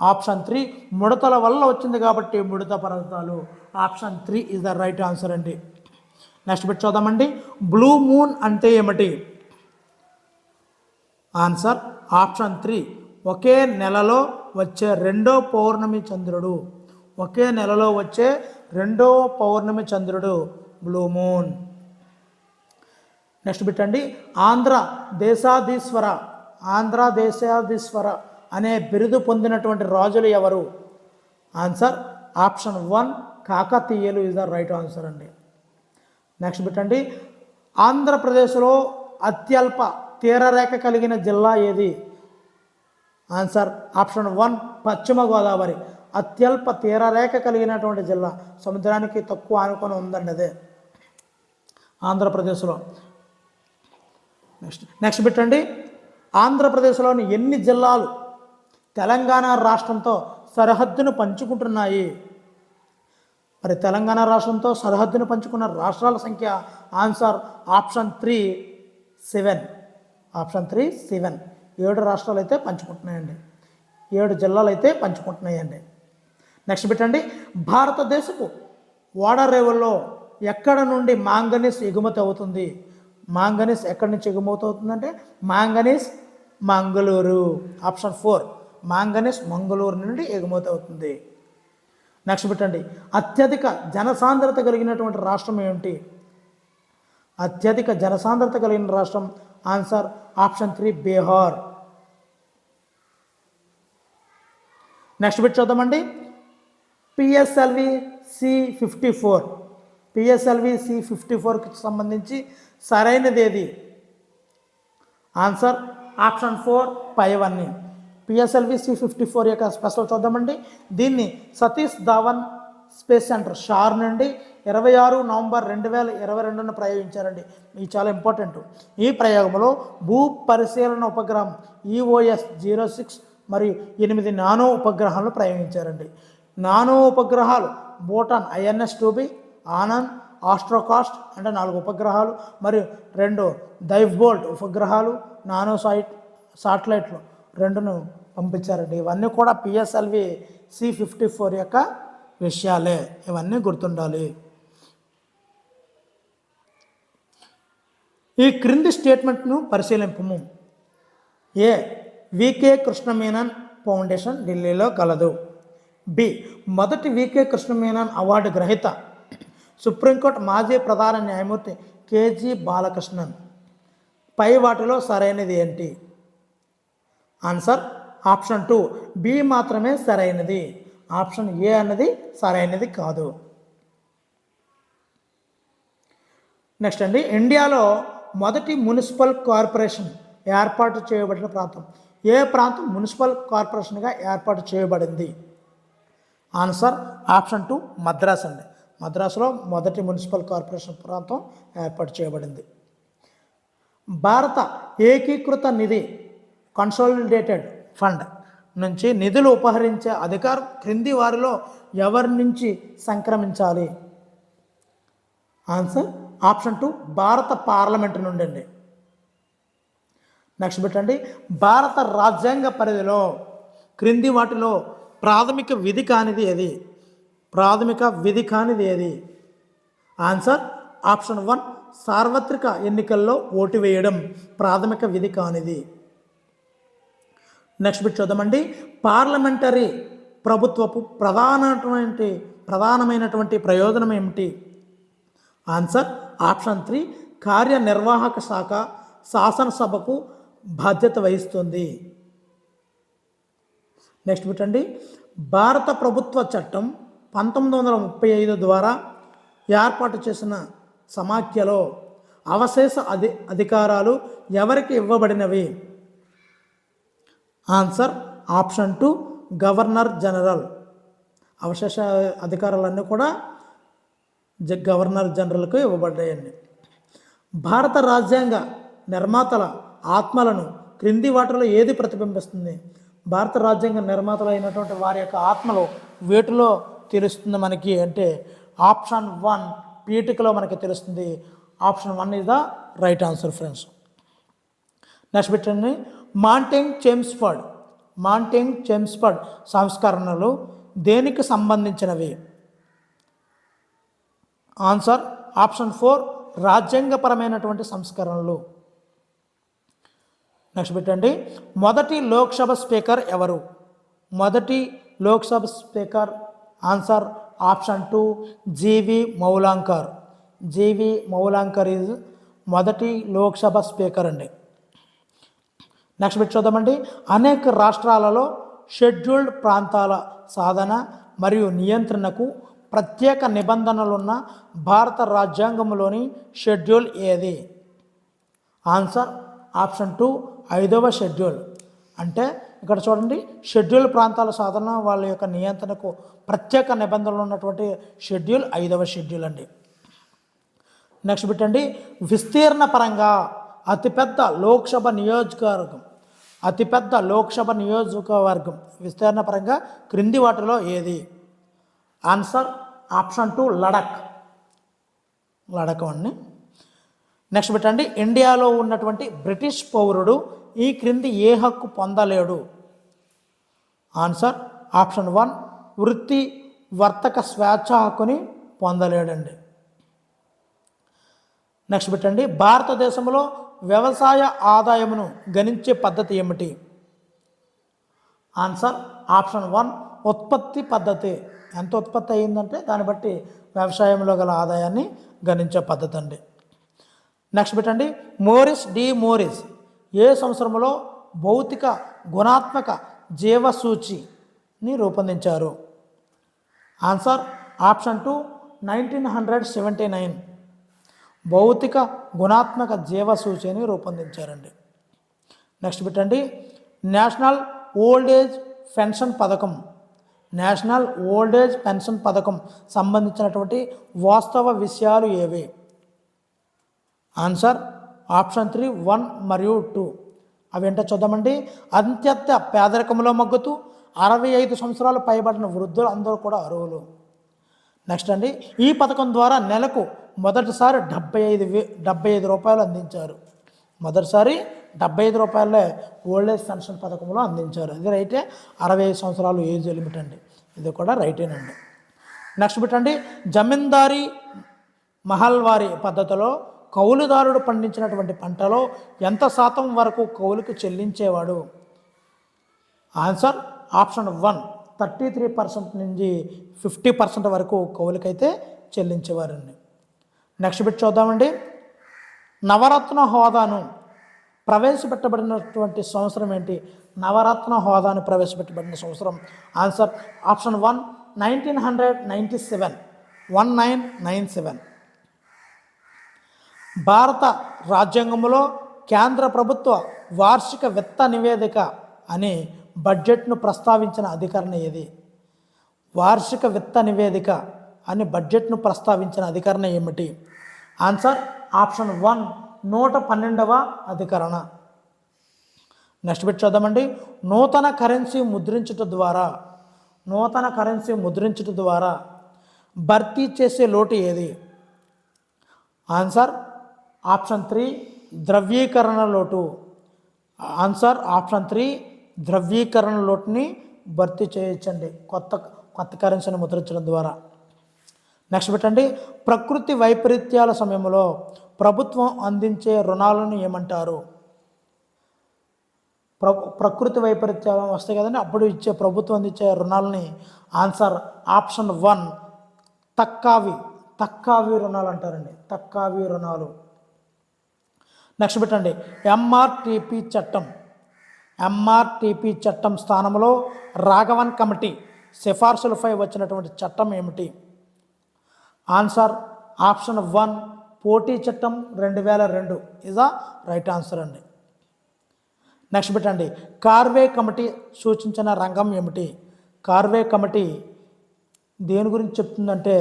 ఆప్షన్ 3 ముడతల వల్ల వచ్చింది కాబట్టి ముడత పర్వతాలు. Option 3 is the right answer అండి. నెక్స్ట్ బిట్ చూద్దామండి. బ్లూ మూన్ అంటే ఏమిటి? ఆన్సర్ ఆప్షన్ 3 ఒకే నెలలో వచ్చే రెండో పౌర్ణమి చంద్రుడు. ఒకే నెలలో వచ్చే రెండో పౌర్ణమి చంద్రుడు బ్లూ మూన్. నెక్స్ట్ బిట్ అండి. ఆంధ్ర దేశాధీశ్వర అనే బిరుదు పొందినటువంటి రాజులు ఎవరు? ఆన్సర్ ఆప్షన్ 1 కాకతీయులు ఇస్ ద రైట్ ఆన్సర్ అండి. నెక్స్ట్ బిట్ అండి. ఆంధ్రప్రదేశ్లో అత్యల్ప తీరరేఖ కలిగిన జిల్లా ఏది? ఆన్సర్ ఆప్షన్ 1 పశ్చిమ గోదావరి. అత్యల్ప తీరరేఖ కలిగినటువంటి జిల్లా, సముద్రానికి తక్కువ ఆనుకొని ఉందండి అదే ఆంధ్రప్రదేశ్లో. నెక్స్ట్ బిట్ అండి. ఆంధ్రప్రదేశ్లోని ఎన్ని జిల్లాలు తెలంగాణ రాష్ట్రంతో సరిహద్దును పంచుకుంటున్నాయి? మరి తెలంగాణ రాష్ట్రంతో సరిహద్దును పంచుకున్న రాష్ట్రాల సంఖ్య ఆన్సర్ ఆప్షన్ 3 7. ఆప్షన్ 3 7. 7 రాష్ట్రాలు అయితే పంచుకుంటున్నాయండి, 7 జిల్లాలు అయితే పంచుకుంటున్నాయండి. నెక్స్ట్ పెట్టండి. భారతదేశపు ఓడరేవుల్లో ఎక్కడ నుండి మాంగనీస్ ఎగుమతి అవుతుంది? మాంగనీస్ ఎక్కడి నుంచి ఎగుమతి అవుతుందంటే manganese Mangaluru. Option 4 manganese Mangaluru నుండి ఎగుమతి అవుతుంది. నెక్స్ట్ పెట్టండి. అత్యధిక జనసాంద్రత కలిగినటువంటి రాష్ట్రం ఏమిటి? అత్యధిక జనసాంద్రత కలిగిన రాష్ట్రం answer option 3 Bihar. Next bit చూద్దామండి. పిఎస్ఎల్వి C54 C54కి సంబంధించి సరైనది ఏది? ఆన్సర్ ఆప్షన్ 4 పైవన్నీ. పిఎస్ఎల్వి C54 యొక్క స్పెషల్ చూద్దామండి. దీన్ని సతీష్ ధావన్ స్పేస్ సెంటర్ షార్ నుండి 26 నవంబర్ 2022న ప్రయోగించారండి. ఇది చాలా ఇంపార్టెంట్. ఈ ప్రయోగంలో భూ పరిశీలన ఉపగ్రహం EOS-06 మరియు 8 నానో ఉపగ్రహాలను ప్రయోగించారండి. నానో ఉపగ్రహాలు భూటాన్ INS-2B, ఆనంద్, ఆస్ట్రోకాస్ట్ అంటే 4 ఉపగ్రహాలు మరియు 2 దైవ్బోల్ట్ ఉపగ్రహాలు, నానో శాటిలైట్లు 2ను పంపించారండి. ఇవన్నీ కూడా పిఎస్ఎల్వి C54 యొక్క విషయాలే, ఇవన్నీ గుర్తుండాలి. ఈ క్రింది స్టేట్మెంట్ను పరిశీలింపము. ఏ వికే కృష్ణమేనన్ ఫౌండేషన్ ఢిల్లీలో కలదు. బి మొదటి వికే కృష్ణమేనన్ అవార్డు గ్రహీత సుప్రీంకోర్టు మాజీ ప్రధాన న్యాయమూర్తి కేజీ బాలకృష్ణన్. పై వాటిలో సరైనది ఏంటి? ఆన్సర్ ఆప్షన్ 2 బి మాత్రమే సరైనది. ఆప్షన్ ఏ అన్నది సరైనది కాదు. నెక్స్ట్ అండి. ఇండియాలో మొదటి మున్సిపల్ కార్పొరేషన్ ఏర్పాటు చేయబడిన ప్రాంతం. ఏ ప్రాంతం మున్సిపల్ కార్పొరేషన్గా ఏర్పాటు చేయబడింది? ఆన్సర్ ఆప్షన్ 2 మద్రాస్ అండి. మద్రాసులో మొదటి మున్సిపల్ కార్పొరేషన్ ప్రాంతం ఏర్పాటు చేయబడింది. భారత ఏకీకృత నిధి కన్సాలిడేటెడ్ ఫండ్ నుంచి నిధులు ఉపహరించే అధికారం క్రింది వారిలో ఎవరి నుంచి సంక్రమించాలి? ఆన్సర్ ఆప్షన్ 2 భారత పార్లమెంటు నుండి అండి. నెక్స్ట్ పెట్టండి. భారత రాజ్యాంగ పరిధిలో క్రింది వాటిలో ప్రాథమిక విధి కానిది ఏది? ప్రాథమిక విధి కానిది ఏది? ఆన్సర్ ఆప్షన్ 1 సార్వత్రిక ఎన్నికల్లో ఓటు వేయడం ప్రాథమిక విధి కానిది. నెక్స్ట్ బిట్ చూద్దామండి. పార్లమెంటరీ ప్రభుత్వపు ప్రధానమైనటువంటి ప్రయోజనం ఏమిటి? ఆన్సర్ ఆప్షన్ 3 కార్యనిర్వాహక శాఖ శాసనసభకు బాధ్యత వహిస్తుంది. నెక్స్ట్ బిట్ అండి. భారత ప్రభుత్వ చట్టం 1935 ద్వారా ఏర్పాటు చేసిన సమాఖ్యలో అవశేష అధికారాలు ఎవరికి ఇవ్వబడినవి? Answer option 2 governor general. అవశేష అధికారాలన్నీ కూడా గవర్నర్ జనరల్కు ఇవ్వబడ్డాయండి. భారత రాజ్యాంగ నిర్మాతల ఆత్మలను క్రింది వాటిలో ఏది ప్రతిబింబిస్తుంది? భారత రాజ్యాంగ నిర్మాతలు అయినటువంటి వారి యొక్క ఆత్మలు వేటిలో తెలుస్తుంది మనకి అంటే ఆప్షన్ 1 పీఠికలో మనకి తెలుస్తుంది. Option 1 is the right answer friends. Next పెట్టండి, మాంటేగ్ చెమ్స్ఫర్డ్ సంస్కరణలు దేనికి సంబంధించినవి? ఆన్సర్ ఆప్షన్ 4 రాజ్యాంగపరమైనటువంటి సంస్కరణలు. నెక్స్ట్ పెట్టండి, మొదటి లోక్సభ స్పీకర్ ఎవరు? మొదటి Lok Sabha speaker answer option 2 G V Mavalankar. Is మౌలాంకర్ ఈజ్ మొదటి లోక్సభ స్పీకర్ అండి. నెక్స్ట్ బిట్ చూద్దామండి, అనేక రాష్ట్రాలలో షెడ్యూల్డ్ ప్రాంతాల సాధన మరియు నియంత్రణకు ప్రత్యేక నిబంధనలున్న భారత రాజ్యాంగంలోని షెడ్యూల్ ఏది? ఆన్సర్ ఆప్షన్ 2 5వ షెడ్యూల్. అంటే ఇక్కడ చూడండి, షెడ్యూల్ ప్రాంతాల సాధన వాళ్ళ యొక్క నియంత్రణకు ప్రత్యేక నిబంధనలు ఉన్నటువంటి షెడ్యూల్ 5వ షెడ్యూల్ అండి. నెక్స్ట్ పెట్టండి, విస్తీర్ణ పరంగా అతిపెద్ద లోక్సభ నియోజకవర్గం విస్తీర్ణ పరంగా క్రింది వాటిలో ఏది? ఆన్సర్ ఆప్షన్ 2 లడక్ అండి. నెక్స్ట్ పెట్టండి, ఇండియాలో ఉన్నటువంటి బ్రిటిష్ పౌరుడు ఈ క్రింది ఏ హక్కు పొందలేడు? ఆన్సర్ ఆప్షన్ 1 వృత్తి వర్తక స్వేచ్ఛ హక్కుని పొందలేడండి. నెక్స్ట్ పెట్టండి, భారతదేశంలో వ్యవసాయ ఆదాయమును గణించే పద్ధతి ఏమిటి? ఆన్సర్ ఆప్షన్ 1 ఉత్పత్తి పద్ధతి. ఎంత ఉత్పత్తి అయ్యిందంటే దాన్ని బట్టి వ్యవసాయంలో గల ఆదాయాన్ని గణించే పద్ధతి అండి. నెక్స్ట్ పెట్టండి, మోరిస్ ఏ సంవత్సరంలో భౌతిక గుణాత్మక జీవసూచిని రూపొందించారు? ఆన్సర్ ఆప్షన్ 2 1979 భౌతిక గుణాత్మక జీవసూచిని రూపొందించారండి. నెక్స్ట్ పెట్టండి, నేషనల్ ఓల్డ్ ఏజ్ పెన్షన్ పథకం సంబంధించినటువంటి వాస్తవ విషయాలు ఏవి? ఆన్సర్ ఆప్షన్ 3 1 మరియు 2. అవి ఏంటో చూద్దామండి, అత్యంత పేదరికంలో మగ్గుతూ 65 సంవత్సరాలు పైబడిన వృద్ధులు అందరూ కూడా అర్హులు. నెక్స్ట్ అండి, ఈ పథకం ద్వారా నెలకు మొదటిసారి 75 రూపాయలు అందించారు. మొదటిసారి 75 రూపాయలే ఓల్డ్ ఏజ్ పెన్షన్ పథకంలో అందించారు. ఇది రైటే. 65 సంవత్సరాలు ఏజ్ లిమిట్ అండి, ఇది కూడా రైటేనండి. నెక్స్ట్ పెట్టండి, జమీందారీ మహల్వారీ పద్ధతిలో కౌలుదారుడు పండించినటువంటి పంటలో ఎంత శాతం వరకు కౌలుకు చెల్లించేవాడు? ఆన్సర్ ఆప్షన్ 1 33% నుంచి 50% వరకు కౌలుకైతే చెల్లించేవారండి. నెక్స్ట్ బిట్ చూద్దామండి, నవరత్న హోదాను ప్రవేశపెట్టబడినటువంటి సంవత్సరం ఏంటి? నవరత్న హోదాను ప్రవేశపెట్టబడిన సంవత్సరం ఆన్సర్ ఆప్షన్ 1 1997. భారత రాజ్యాంగంలో కేంద్ర ప్రభుత్వ వార్షిక విత్త నివేదిక అని బడ్జెట్ను ప్రస్తావించిన అధికరణ ఏది? వార్షిక విత్త నివేదిక అని బడ్జెట్ను ప్రస్తావించిన అధికరణ ఏమిటి? ఆన్సర్ ఆప్షన్ 1 112వ అధికరణ. నెక్స్ట్ బిట్ చూద్దామండి, నూతన కరెన్సీ ముద్రించుట ద్వారా భర్తీ చేసే లోటు ఏది? ఆన్సర్ ఆప్షన్ 3 ద్రవ్యీకరణ లోటు. ఆన్సర్ ఆప్షన్ 3 ద్రవ్యీకరణ లోటుని భర్తీ చేయొచ్చండి కొత్త కరెన్సీని ముద్రించడం ద్వారా. నెక్స్ట్ పెట్టండి, ప్రకృతి వైపరీత్యాల సమయంలో ప్రభుత్వం అందించే రుణాలను ఏమంటారు? ప్రకృతి వైపరీత్యాలు వస్తాయి కదండి, అప్పుడు ప్రభుత్వం అందించే రుణాలని ఆన్సర్ ఆప్షన్ 1 తక్కావి రుణాలు అంటారండి, తక్కావి రుణాలు. నెక్స్ట్ పెట్టండి, ఎంఆర్టీపీ చట్టం స్థానంలో రాఘవన్ కమిటీ సిఫార్సులపై వచ్చినటువంటి చట్టం ఏమిటి? ఆన్సర్ ఆప్షన్ 1 పోటీ చట్టం 2002 ఇస్ ద రైట్ ఆన్సర్ అండి. నెక్స్ట్ పెట్టండి, కార్వే కమిటీ సూచించిన రంగం ఏమిటి? కార్వే కమిటీ దేని గురించి చెప్తుందంటే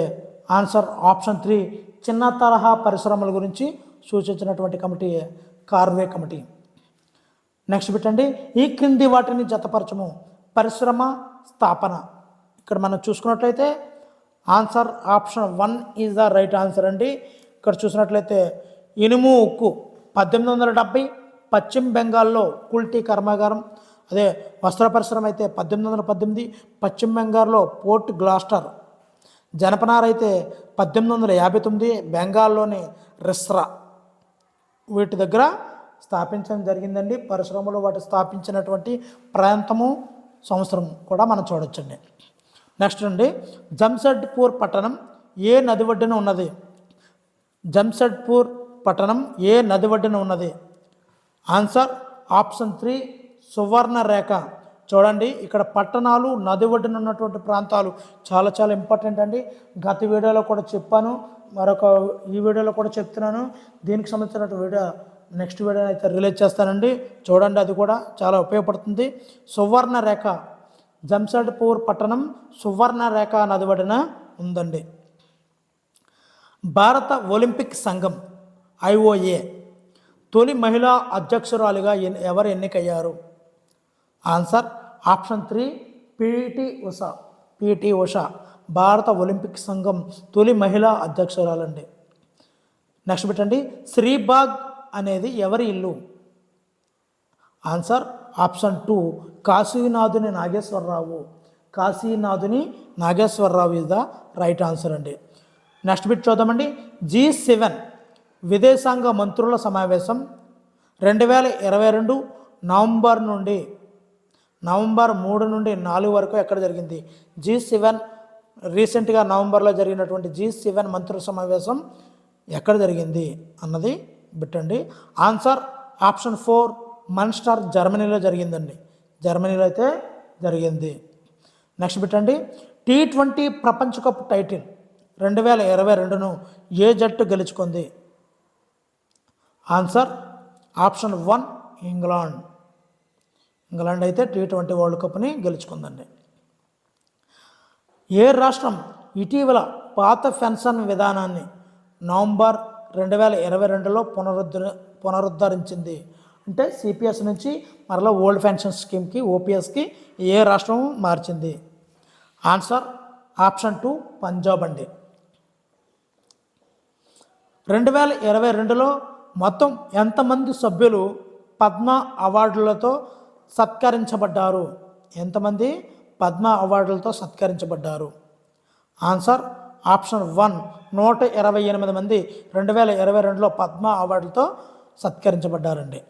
ఆన్సర్ ఆప్షన్ 3 చిన్న తరహా పరిశ్రమల గురించి సూచించినటువంటి కమిటీ కార్వే కమిటీ. నెక్స్ట్ పెట్టండి, ఈ క్రింది వాటిని జతపరచము. పరిశ్రమ స్థాపన. ఇక్కడ మనం చూసుకున్నట్లయితే answer option 1 is the right answer అండి. ఇక్కడ చూసినట్లయితే ఇనుము ఉక్కు 1870 పశ్చిమ బెంగాల్లో కుల్టీ కర్మాగారం. అదే వస్త్ర పరిశ్రమ అయితే 1818 పశ్చిమ బెంగాల్లో పోర్ట్ గ్లాస్టర్. జనపనార అయితే 1859 బెంగాల్లోని రిస్రా. వీటి దగ్గర స్థాపించడం జరిగిందండి. పరిశ్రమలు వాటి స్థాపించినటువంటి ప్రాంతము సంవత్సరం కూడా మనం చూడొచ్చండి. నెక్స్ట్ అండి, జంషెడ్పూర్ పట్టణం ఏ నది ఒడ్డున ఉన్నది? జంషెడ్పూర్ పట్టణం ఏ నది ఒడ్డున ఉన్నది? Answer option 3 Suvarnarekha. చూడండి, ఇక్కడ పట్టణాలు నది ఒడ్డున ఉన్నటువంటి ప్రాంతాలు చాలా చాలా ఇంపార్టెంట్ అండి. గత వీడియోలో కూడా చెప్పాను, ఈ వీడియోలో కూడా చెప్తున్నాను. దీనికి సంబంధించిన వీడియో నెక్స్ట్ వీడియో అయితే రిలీజ్ చేస్తానండి, చూడండి, అది కూడా చాలా ఉపయోగపడుతుంది. సువర్ణరేఖ, జంషెడ్పూర్ పట్టణం సువర్ణరేఖ నది ఒడ్డున ఉందండి. భారత ఒలింపిక్ సంఘం IOA తొలి మహిళా అధ్యక్షురాలిగా ఎవరు ఎన్నికయ్యారు? ఆన్సర్ ఆప్షన్ 3 పిటి ఉషా భారత ఒలింపిక్ సంఘం తొలి మహిళా అధ్యక్షురాలండి. నెక్స్ట్ పెట్టండి, శ్రీబాగ్ అనేది ఎవరి ఇల్లు? Answer option 2 Kasinathuni Nageswara Rao. Kasinathuni Nageswara Rao is the right answer అండి. నెక్స్ట్ బిట్ చూద్దామండి, G7 విదేశాంగ మంత్రుల సమావేశం 2022 నవంబర్ 3 నుండి 4 వరకు ఎక్కడ జరిగింది? G7 రీసెంట్గా నవంబర్లో జరిగినటువంటి G7 మంత్రుల సమావేశం ఎక్కడ జరిగింది అన్నది బిట్టండి. ఆన్సర్ ఆప్షన్ 4 మన్స్టర్ జర్మనీలో జరిగిందండి. జర్మనీలో అయితే జరిగింది. నెక్స్ట్ బిట్టండి, T20 ప్రపంచ కప్ టైటిల్ 2022ను ఏ జట్టు గెలుచుకుంది? ఆన్సర్ ఆప్షన్ 1 ఇంగ్లాండ్ అయితే T20 వరల్డ్ కప్ని గెలుచుకుందండి. ఏ రాష్ట్రం ఇటీవల పాత పెన్షన్ విధానాన్ని నవంబర్ 2022లో పునరుద్ధరించింది? అంటే CPS నుంచి మరలా ఓల్డ్ పెన్షన్ స్కీమ్కి OPSకి ఏ రాష్ట్రం మార్చింది? ఆన్సర్ ఆప్షన్ 2 పంజాబ్ అండి. 2022లో మొత్తం ఎంతమంది సభ్యులు పద్మ అవార్డులతో సత్కరించబడ్డారు? ఎంతమంది పద్మ అవార్డులతో సత్కరించబడ్డారు? ఆన్సర్ ఆప్షన్ 1 128 మంది 2022లో పద్మ అవార్డులతో సత్కరించబడ్డారండి.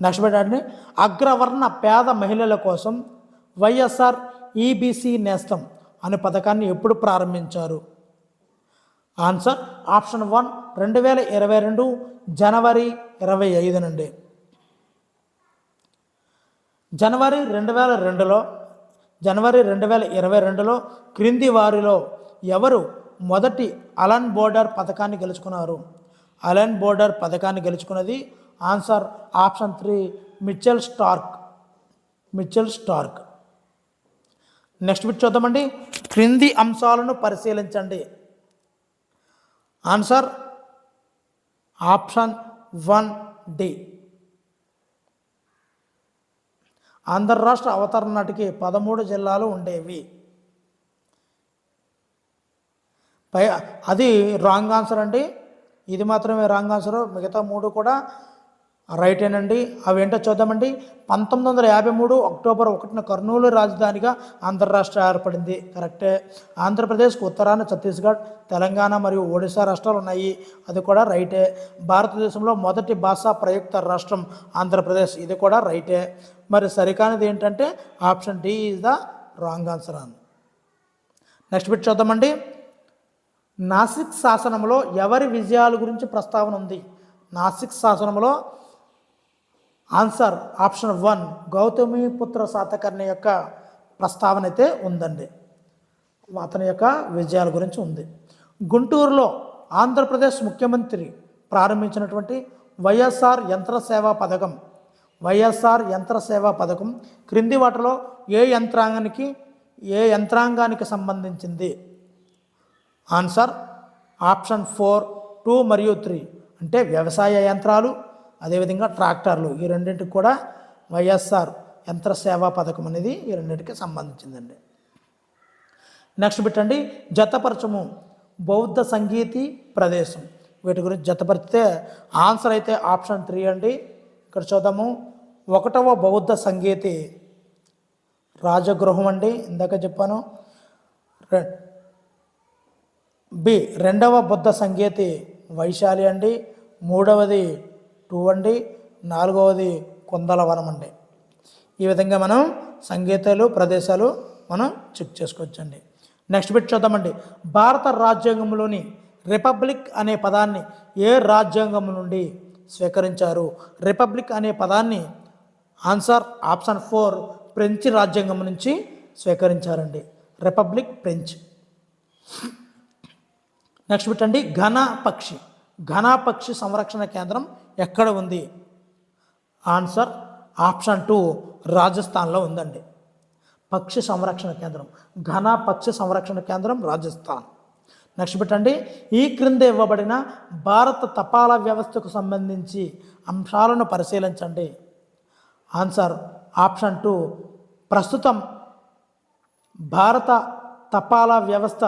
నెక్స్ట్ పెట్టండి, అగ్రవర్ణ పేద మహిళల కోసం వైఎస్ఆర్ EBC నేస్తం అనే పథకాన్ని ఎప్పుడు ప్రారంభించారు? ఆన్సర్ ఆప్షన్ 1 2022 జనవరి 25 నుండి. జనవరి 2022లో క్రింది వారిలో ఎవరు మొదటి అలన్ బోర్డర్ పథకాన్ని గెలుచుకున్నారు? అలన్ బోర్డర్ పథకాన్ని గెలుచుకున్నది answer option 3 Mitchell Starc. Next bit చూద్దామండి, క్రింది అంశాలను పరిశీలించండి. Answer option 1D. ఆంధ్ర రాష్ట్ర అవతరణ నాటికి 13 జిల్లాలు ఉండేవి. అది రాంగ్ ఆన్సర్ అండి. ఇది మాత్రమే రాంగ్ ఆన్సర్, మిగతా 3 కూడా రైటేనండి. అవి ఏంటో చూద్దామండి. 1953 అక్టోబర్ 1న కర్నూలు రాజధానిగా ఆంధ్ర రాష్ట్రం ఏర్పడింది. కరెక్టే. ఆంధ్రప్రదేశ్కు ఉత్తరాన ఛత్తీస్గఢ్, తెలంగాణ మరియు ఒడిశా రాష్ట్రాలు ఉన్నాయి. అది కూడా రైటే. భారతదేశంలో మొదటి భాషా ప్రయుక్త రాష్ట్రం ఆంధ్రప్రదేశ్. ఇది కూడా రైటే. మరి సరికానిది ఏంటంటే option D is the wrong answer అని. నెక్స్ట్ బిట్ చూద్దామండి, నాసిక్ శాసనంలో ఎవరి విజయాల గురించి ప్రస్తావన ఉంది? నాసిక్ శాసనంలో ఆన్సర్ ఆప్షన్ 1 గౌతమిపుత్ర శాతకర్ణి యొక్క ప్రస్తావన అయితే ఉందండి. అతని యొక్క విజయాల గురించి ఉంది. గుంటూరులో ఆంధ్రప్రదేశ్ ముఖ్యమంత్రి ప్రారంభించినటువంటి వైఎస్ఆర్ యంత్ర సేవా పథకం వైఎస్ఆర్ యంత్ర సేవా పథకం క్రింది వాటిలో ఏ యంత్రాంగానికి సంబంధించింది? ఆన్సర్ ఆప్షన్ 4, 2 మరియు 3 అంటే వ్యవసాయ యంత్రాలు, అదేవిధంగా ట్రాక్టర్లు. ఈ రెండింటికి కూడా వైఎస్ఆర్ యంత్ర సేవా పథకం అనేది ఈ రెండింటికి సంబంధించిందండి. నెక్స్ట్ పెట్టండి, జతపరచము బౌద్ధ సంగీతి ప్రదేశం. వీటి గురించి జతపరిస్తే ఆన్సర్ అయితే ఆప్షన్ 3 అండి. ఇక్కడ చూద్దాము. 1వ బౌద్ధ సంగీతి రాజగృహం అండి, ఇందాక చెప్పాను. బి 2వ బుద్ధ సంగీతి వైశాలి అండి. 3వది 2 అండి. 4వది కుందలవనం అండి. ఈ విధంగా మనం సంగీతాలు ప్రదేశాలు మనం చెక్ చేసుకోవచ్చండి. నెక్స్ట్ బిట్ చూద్దామండి. భారత రాజ్యాంగంలోని రిపబ్లిక్ అనే పదాన్ని ఏ రాజ్యాంగం నుండి స్వీకరించారు? రిపబ్లిక్ అనే పదాన్ని ఆన్సర్ ఆప్షన్ 4 ఫ్రెంచ్ రాజ్యాంగం నుంచి స్వీకరించారండి. Republic French. నెక్స్ట్ పెట్టండి, ఘన పక్షి సంరక్షణ కేంద్రం ఎక్కడ ఉంది? ఆన్సర్ ఆప్షన్ 2 రాజస్థాన్లో ఉందండి. పక్షి సంరక్షణ కేంద్రం, ఘన పక్షి సంరక్షణ కేంద్రం రాజస్థాన్. నెక్స్ట్ పెట్టండి, ఈ క్రింద ఇవ్వబడిన భారత తపాలా వ్యవస్థకు సంబంధించి అంశాలను పరిశీలించండి. ఆన్సర్ ఆప్షన్ 2 ప్రస్తుతం భారత తపాలా వ్యవస్థ.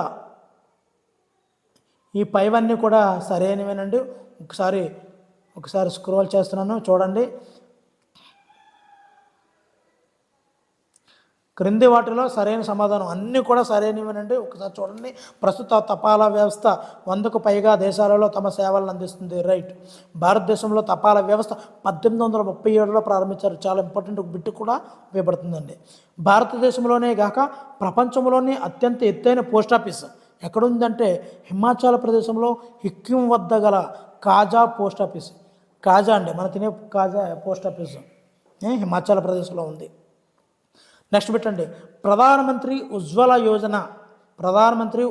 ఈ పైవన్నీ కూడా సరైనవేనండి. ఒకసారి స్క్రోల్ చేస్తున్నాను చూడండి. క్రింది వాటిలో సరైన సమాధానం అన్నీ కూడా సరైనవేనండి. ఒకసారి చూడండి. ప్రస్తుత తపాలా వ్యవస్థ 100కు పైగా దేశాలలో తమ సేవలను అందిస్తుంది. రైట్. భారతదేశంలో తపాలా వ్యవస్థ 1837లో ప్రారంభించారు. చాలా ఇంపార్టెంట్ బిట్ కూడా ఉపయోగపడుతుందండి. భారతదేశంలోనే కాక ప్రపంచంలోనే అత్యంత ఎత్తైన పోస్ట్ ఆఫీస్ ఎక్కడుందంటే హిమాచల్ ప్రదేశంలో సిక్కిం వద్ద గల కాజా పోస్ట్ ఆఫీస్. కాజా అండి, మన తినే కాజా పోస్ట్ ఆఫీస్ హిమాచల్ ప్రదేశ్లో ఉంది. నెక్స్ట్ పెట్టండి, ప్రధానమంత్రి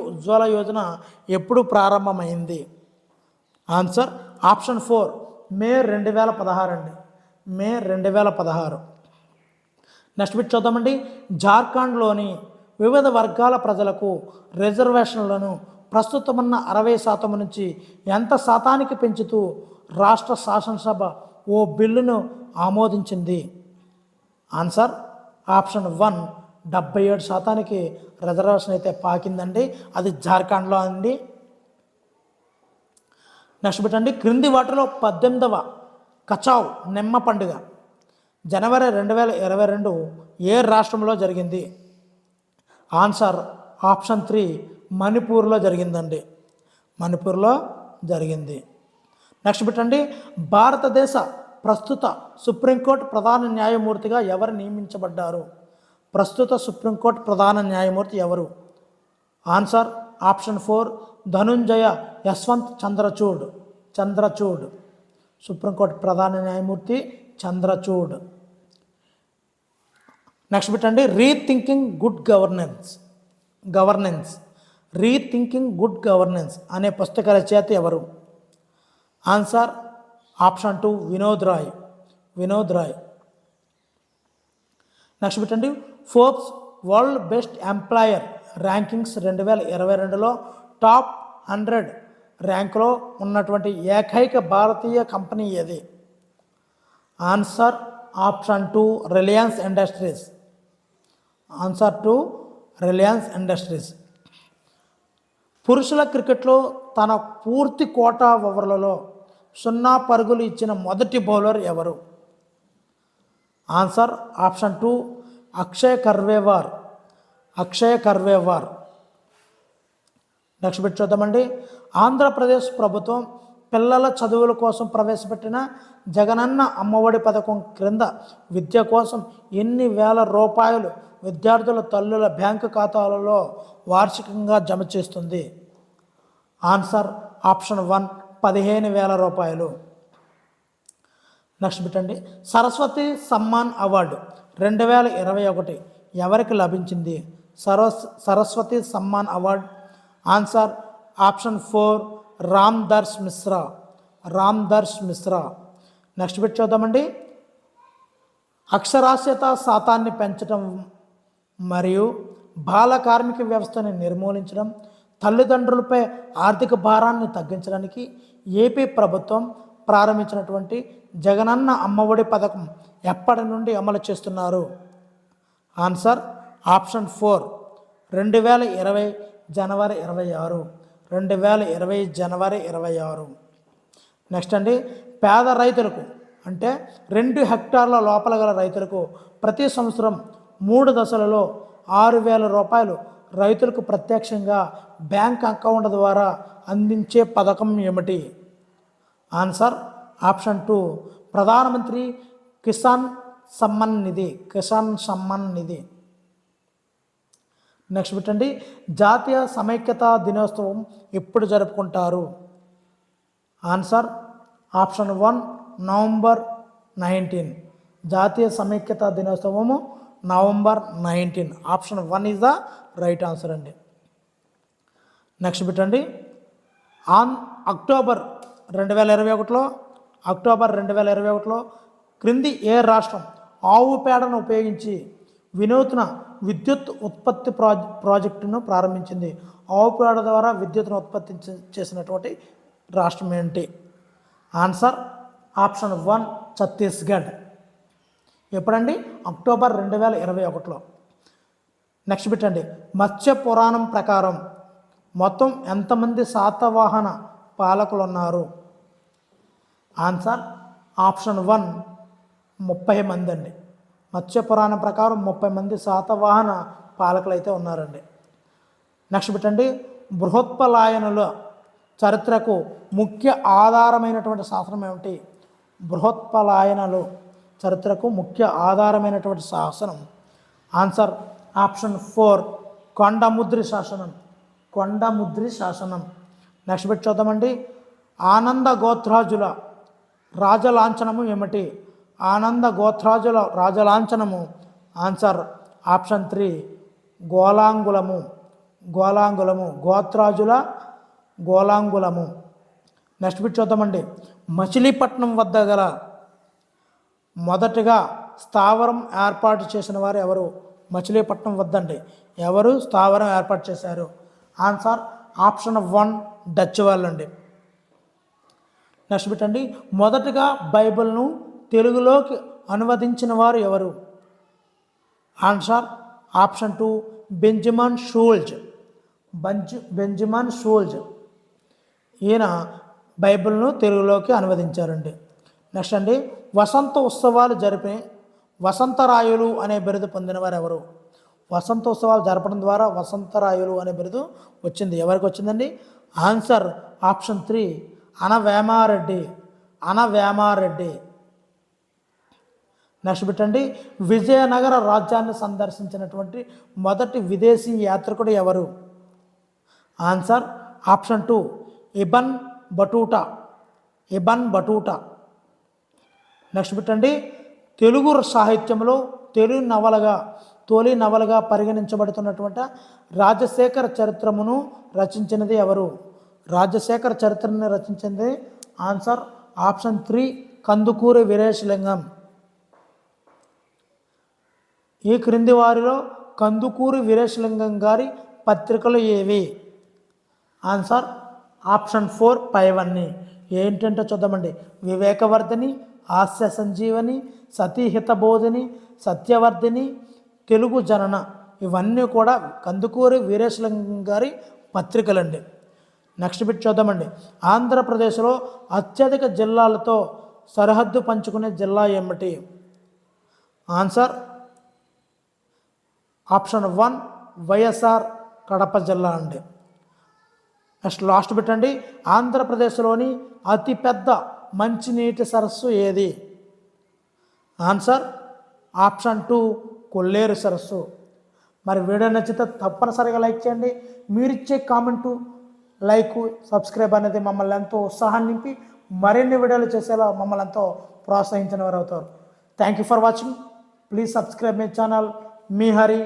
ఉజ్వల యోజన ఎప్పుడు ప్రారంభమైంది? ఆన్సర్ ఆప్షన్ 4 మే 2016 అండి. మే 2016. నెక్స్ట్ బిట్ చూద్దామండి. జార్ఖండ్లోని వివిధ వర్గాల ప్రజలకు రిజర్వేషన్లను ప్రస్తుతమున్న 60% నుంచి ఎంత శాతానికి పెంచుతూ రాష్ట్ర శాసనసభ ఓ బిల్లును ఆమోదించింది? ఆన్సర్ ఆప్షన్ 1 77% రిజర్వేషన్ అయితే పాకిందండి. అది జార్ఖండ్లో అండి. నెక్స్ట్ పెట్టండి, క్రింది వాటిలో 18వ కచావ్ నిమ్మ పండుగ జనవరి 2022 ఏ రాష్ట్రంలో జరిగింది? ఆన్సర్ ఆప్షన్ 3 మణిపూర్లో జరిగిందండి. మణిపూర్లో జరిగింది. నెక్స్ట్ పెట్టండి, భారతదేశ ప్రస్తుత సుప్రీంకోర్టు ప్రధాన న్యాయమూర్తిగా ఎవరు నియమించబడ్డారు? ప్రస్తుత సుప్రీంకోర్టు ప్రధాన న్యాయమూర్తి ఎవరు? Answer option 4 Dhananjaya Yashwant Chandrachud. Supreme Court ప్రధాన న్యాయమూర్తి చంద్రచూడ్. నెక్స్ట్ పెట్టండి, రీథింకింగ్ గుడ్ గవర్నెన్స్ అనే పుస్తక రచయిత ఎవరు? Answer option 2 Vinod Rai. Next పెట్టండి, Forbes world best employer rankings 2022లో టాప్ 100 ర్యాంకులో ఉన్నటువంటి ఏకైక భారతీయ కంపెనీ ఏది? Answer option 2 Reliance Industries. Answer 2 Reliance Industries. పురుషుల క్రికెట్లో తన పూర్తి కోటా ఓవర్లలో 0 పరుగులు ఇచ్చిన మొదటి బౌలర్ ఎవరు? Answer option 2 Akshay Karnewar. Next bit చూద్దామండి. ఆంధ్రప్రదేశ్ ప్రభుత్వం పిల్లల చదువుల కోసం ప్రవేశపెట్టిన జగనన్న అమ్మఒడి పథకం క్రింద విద్య కోసం ఎన్ని వేల రూపాయలు విద్యార్థుల తల్లుల బ్యాంకు ఖాతాలలో వార్షికంగా జమ చేస్తుంది? ఆన్సర్ ఆప్షన్ 1 15,000 రూపాయలు. నెక్స్ట్ పెట్టండి, సరస్వతి సమ్మాన్ అవార్డు 2021 ఎవరికి లభించింది? Saraswati Samman award. Answer option 4 Ram Darsh Mishra. Next bit చూద్దామండి. అక్షరాస్యత శాతాన్ని పెంచడం మరియు బాల కార్మిక వ్యవస్థని నిర్మూలించడం, తల్లిదండ్రులపై ఆర్థిక భారాన్ని తగ్గించడానికి ఏపీ ప్రభుత్వం ప్రారంభించినటువంటి జగనన్న అమ్మఒడి పథకం ఎప్పటి నుండి అమలు చేస్తున్నారు? ఆన్సర్ ఆప్షన్ 4 2020 జనవరి 26, 2020 జనవరి 26. నెక్స్ట్ అండి, పేద రైతులకు అంటే 2 హెక్టార్ల లోపల గల రైతులకు ప్రతి సంవత్సరం 3 దశలలో 6,000 రూపాయలు రైతులకు ప్రత్యక్షంగా బ్యాంక్ అకౌంట్ ద్వారా అందించే పథకం ఏమిటి? ఆన్సర్ ఆప్షన్ 2 ప్రధానమంత్రి కిసాన్ సమ్మాన్ నిధి. నెక్స్ట్ పెట్టండి, జాతీయ సమైక్యతా దినోత్సవం ఎప్పుడు జరుపుకుంటారు? Answer option 1 November 19. జాతీయ సమైక్యతా దినోత్సవము November 19. Option 1 is the right answer అండి. నెక్స్ట్ పెట్టండి, అక్టోబర్ 2021లో క్రింది ఏ రాష్ట్రం ఆవు పేడను ఉపయోగించి వినూత్న విద్యుత్ ఉత్పత్తి ప్రాజెక్టును ప్రారంభించింది? ఆవు పేడ ద్వారా విద్యుత్తును ఉత్పత్తి చేసినటువంటి రాష్ట్రం ఏంటి? Answer option 1 Chhattisgarh. ఎప్పుడండి? అక్టోబర్ 2021లో. నెక్స్ట్ పెట్టండి, మత్స్య పురాణం ప్రకారం మొత్తం ఎంతమంది శాతవాహన పాలకులు ఉన్నారు? ఆన్సర్ ఆప్షన్ 1 30 మంది అండి. మత్స్య పురాణం ప్రకారం 30 మంది శాతవాహన పాలకులు అయితే ఉన్నారండి. నెక్స్ట్ పెట్టండి, బృహత్పలాయనుల చరిత్రకు ముఖ్య ఆధారమైనటువంటి శాసనం ఏమిటి? బృహత్పలాయనలు చరిత్రకు ముఖ్య ఆధారమైనటువంటి శాసనం. ఆన్సర్ ఆప్షన్ 4 కొండముద్రి శాసనం. నెక్స్ట్ పెట్టి చూద్దామండి, ఆనంద గోత్రాజుల రాజలాంఛనము ఏమిటి? ఆనంద గోత్రాజుల రాజలాంఛనము ఆన్సర్ ఆప్షన్ 3 గోలాంగులము. గోత్రాజుల గోలాంగులము. నెక్స్ట్ బిట్ చూద్దామండి, మచిలీపట్నం వద్ద గల మొదటగా స్థావరం ఏర్పాటు చేసిన వారు ఎవరు? మచిలీపట్నం వద్దండి ఎవరు స్థావరం ఏర్పాటు చేశారు? ఆన్సర్ ఆప్షన్ 1 డచ్ వాళ్ళండి. నెక్స్ట్ పెట్టండి, మొదటగా బైబిల్ను తెలుగులోకి అనువదించిన వారు ఎవరు? Answer option 2 Benjamin Schultze. ఈయన బైబిల్ను తెలుగులోకి అనువదించారండి. నెక్స్ట్ అండి, వసంత ఉత్సవాలు జరిపే వసంతరాయులు అనే బిరుదు పొందిన వారు ఎవరు? వసంత ఉత్సవాలు జరపడం ద్వారా వసంతరాయులు అనే బిరుదు వచ్చింది. ఎవరికి వచ్చిందండి? Answer option 3 Anavema Reddy. నెక్స్ట్ పెట్టండి, విజయనగర రాజ్యాన్ని సందర్శించినటువంటి మొదటి విదేశీ యాత్రికుడు ఎవరు? Answer option 2 Ibn Battuta. Next పెట్టండి, తెలుగు సాహిత్యంలో తొలి నవలగా పరిగణించబడుతున్నటువంటి రాజశేఖర చరిత్రమును రచించినది ఎవరు? రాజశేఖర చరిత్రను రచించింది ఆన్సర్ ఆప్షన్ 3 కందుకూరి వీరేశలింగం. ఈ క్రింది వారిలో కందుకూరి వీరేశలింగం గారి పత్రికలు ఏవి? ఆన్సర్ ఆప్షన్ 4 పైవన్నీ. ఏంటంటే చూద్దామండి, వివేకవర్ధిని, హాస్య సంజీవని, సతీహితబోధిని, సత్యవర్ధిని, తెలుగు జనన, ఇవన్నీ కూడా కందుకూరి వీరేశలింగం గారి పత్రికలండి. నెక్స్ట్ బిట్ చూద్దామండి, ఆంధ్రప్రదేశ్లో అత్యధిక జిల్లాలతో సరిహద్దు పంచుకునే జిల్లా ఏమిటి? ఆన్సర్ ఆప్షన్ 1 వైఎస్ఆర్ కడప జిల్లా అండి. నెక్స్ట్ లాస్ట్ పెట్టండి, ఆంధ్రప్రదేశ్లోని అతిపెద్ద మంచినీటి సరస్సు ఏది? ఆన్సర్ ఆప్షన్ 2 కొల్లేరు సరస్సు. మరి వీడియో నచ్చితే తప్పనిసరిగా లైక్ చేయండి. మీరిచ్చే కామెంటు, లైక్, సబ్స్క్రైబ్ అనేది మమ్మల్ని ఎంతో ఉత్సాహాన్ని నింపి మరిన్ని వీడియోలు చేసేలా మమ్మల్ని ఎంతో ప్రోత్సహించిన వారు అవుతారు. Thank you for watching. Please subscribe my channel. Me Hari.